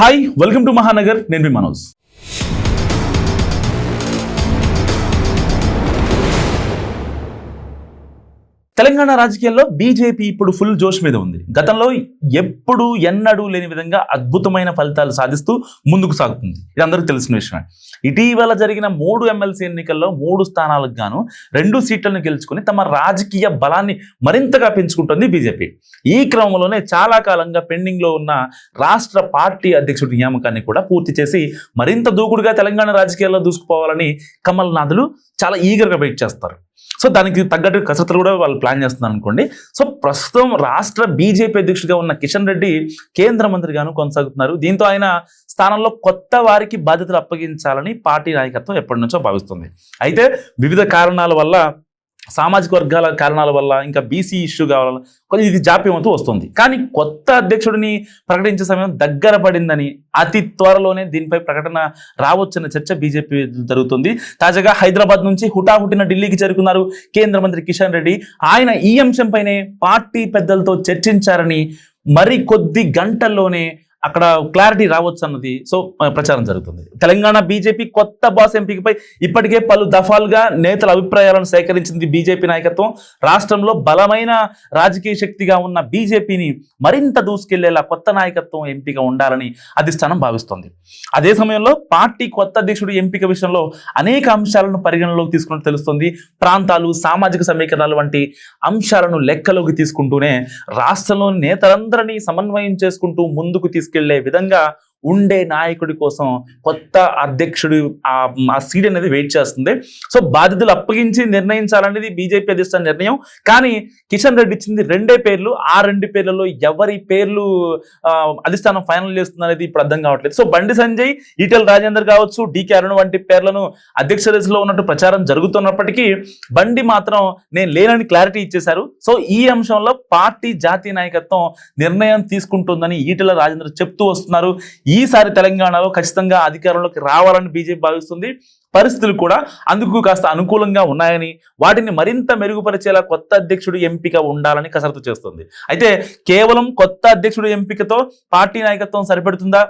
Hi, welcome to Mahanagar. నేను మీ మనోజ్. తెలంగాణ రాజకీయాల్లో BJP ఇప్పుడు ఫుల్ జోష్ మీద ఉంది. గతంలో ఎప్పుడు ఎన్నడూ లేని విధంగా అద్భుతమైన ఫలితాలు సాధిస్తూ ముందుకు సాగుతుంది. ఇది అందరికీ తెలిసిన విషయమే. ఇటీవల జరిగిన 3 ఎమ్మెల్సీ ఎన్నికల్లో 3 స్థానాలకు గాను 2 సీట్లను గెలుచుకుని తమ రాజకీయ బలాన్ని మరింతగా పెంచుకుంటుంది బీజేపీ. ఈ క్రమంలోనే చాలా కాలంగా పెండింగ్లో ఉన్న రాష్ట్ర పార్టీ అధ్యక్షుడి నియామకాన్ని కూడా పూర్తి చేసి మరింత దూకుడుగా తెలంగాణ రాజకీయాల్లో దూసుకుపోవాలని కమల్ నాథులు చాలా ఈగర్గా వెయిట్ చేస్తారు. సో దానికి తగ్గట్టు కసరత్తులు కూడా వాళ్ళు ప్లాన్ చేస్తున్నారు అనుకోండి. సో ప్రస్తుతం రాష్ట్ర బీజేపీ అధ్యక్షుడిగా ఉన్న కిషన్ రెడ్డి కేంద్ర మంత్రిగాను కొనసాగుతున్నారు. దీంతో ఆయన స్థానంలో కొత్త వారికి బాధ్యతలు అప్పగించాలని పార్టీ నాయకత్వం ఎప్పటి నుంచో భావిస్తుంది. అయితే వివిధ కారణాల వల్ల, సామాజిక వర్గాల కారణాల వల్ల, ఇంకా బీసీ ఇష్యూ కావాల కొంచెం ఇది జాప్యం అవుతూ వస్తుంది. కానీ కొత్త అధ్యక్షుడిని ప్రకటించే సమయం దగ్గర పడిందని, అతి త్వరలోనే దీనిపై ప్రకటన రావచ్చన్న చర్చ బీజేపీ జరుగుతుంది. తాజాగా హైదరాబాద్ నుంచి హుటాహుటిన ఢిల్లీకి చేరుకున్నారు కేంద్ర మంత్రి కిషన్ రెడ్డి. ఆయన ఈ అంశంపైనే పార్టీ పెద్దలతో చర్చించారని, మరి కొద్ది గంటల్లోనే అక్కడ క్లారిటీ రావచ్చు అన్నది ప్రచారం జరుగుతుంది. తెలంగాణ బీజేపీ కొత్త బాస్ ఎంపికపై ఇప్పటికే పలు దఫాలుగా నేతల అభిప్రాయాలను సేకరించింది బీజేపీ నాయకత్వం. రాష్ట్రంలో బలమైన రాజకీయ శక్తిగా ఉన్న బీజేపీని మరింత దూసుకెళ్లేలా కొత్త నాయకత్వం ఎంపిక ఉండాలని అధిష్టానం భావిస్తోంది. అదే సమయంలో పార్టీ కొత్త అధ్యక్షుడి ఎంపిక విషయంలో అనేక అంశాలను పరిగణలోకి తీసుకున్నట్టు తెలుస్తుంది. ప్రాంతాలు, సామాజిక సమీకరణాలు వంటి అంశాలను లెక్కలోకి తీసుకుంటూనే రాష్ట్రంలోని నేతలందరినీ సమన్వయం చేసుకుంటూ ముందుకు తీసుకెళ్లే విధంగా ఉండే నాయకుడి కోసం కొత్త అధ్యక్షుడు ఆ సీట్ అనేది వెయిట్ చేస్తుంది. సో బాధ్యతలు అప్పగించి నిర్ణయించాలనేది బీజేపీ అధిష్టాన నిర్ణయం. కానీ కిషన్ రెడ్డి ఇచ్చింది 2 పేర్లు. ఆ 2 పేర్లలో ఎవరి పేర్లు అధిష్టానం ఫైనల్ చేస్తుంది అనేది ఇప్పుడు అర్థం కావట్లేదు. సో బండి సంజయ్, ఈటెల రాజేందర్ కావచ్చు, డికే అరుణ్ వంటి పేర్లను అధ్యక్ష రేసులో ఉన్నట్టు ప్రచారం జరుగుతున్నప్పటికీ బండి మాత్రం నేను లేనని క్లారిటీ ఇచ్చేశారు. సో ఈ అంశంలో పార్టీ జాతీయ నాయకత్వం నిర్ణయం తీసుకుంటుందని ఈటెల రాజేందర్ చెప్తూ వస్తున్నారు. ఈసారి తెలంగాణలో ఖచ్చితంగా అధికారంలోకి రావాలని బీజేపీ భావిస్తుంది. పరిస్థితులు కూడా అందుకు కాస్త అనుకూలంగా ఉన్నాయని, వాటిని మరింత మెరుగుపరిచేలా కొత్త అధ్యక్షుడు ఎంపిక ఉండాలని కసరత్తు చేస్తుంది. అయితే కేవలం కొత్త అధ్యక్షుడు ఎంపికతో పార్టీ నాయకత్వం సరిపెడుతుందా?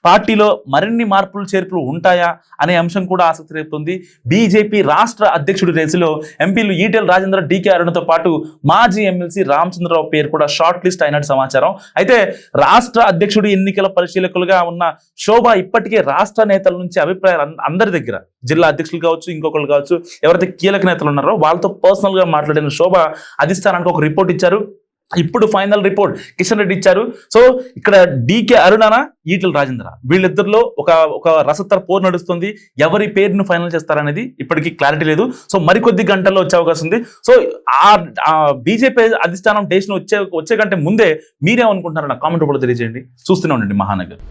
పార్టీలో మరిన్ని మార్పులు చేర్పులు ఉంటాయా అనే అంశం కూడా ఆసక్తి రేపుతుంది. బీజేపీ రాష్ట్ర అధ్యక్షుడి రేసులో ఎంపీలు ఈటెల రాజేందర్, డికే అరుణ్తో పాటు మాజీ ఎమ్మెల్సీ రామచంద్రరావు పేరు కూడా షార్ట్ లిస్ట్ అయినట్టు సమాచారం. అయితే రాష్ట్ర అధ్యక్షుడి ఎన్నికల పరిశీలకులుగా ఉన్న శోభ ఇప్పటికే రాష్ట్ర నేతల నుంచి అభిప్రాయాలు అందరి దగ్గర, జిల్లా అధ్యక్షులు కావచ్చు, ఇంకొకరు కావచ్చు, ఎవరైతే కీలక నేతలు ఉన్నారో వాళ్ళతో పర్సనల్ గా మాట్లాడిన శోభ అధిష్టానానికి ఒక రిపోర్ట్ ఇచ్చారు. ఇప్పుడు ఫైనల్ రిపోర్ట్ కిషన్ రెడ్డి ఇచ్చారు. సో ఇక్కడ డికే అరుణానా, ఈటెల రాజేంద్ర వీళ్ళిద్దరిలో ఒక రసత్తర పోరు నడుస్తుంది. ఎవరి పేరును ఫైనల్ చేస్తారనేది ఇప్పటికీ క్లారిటీ లేదు. సో మరికొద్ది గంటల్లో వచ్చే అవకాశం ఉంది. సో ఆ బీజేపీ అధిష్టానం డేషన్ వచ్చే కంటే ముందే మీరేమనుకుంటున్నారో నా కామెంట్ కూడా తెలియజేయండి. చూస్తూనే ఉండండి మహానగర్.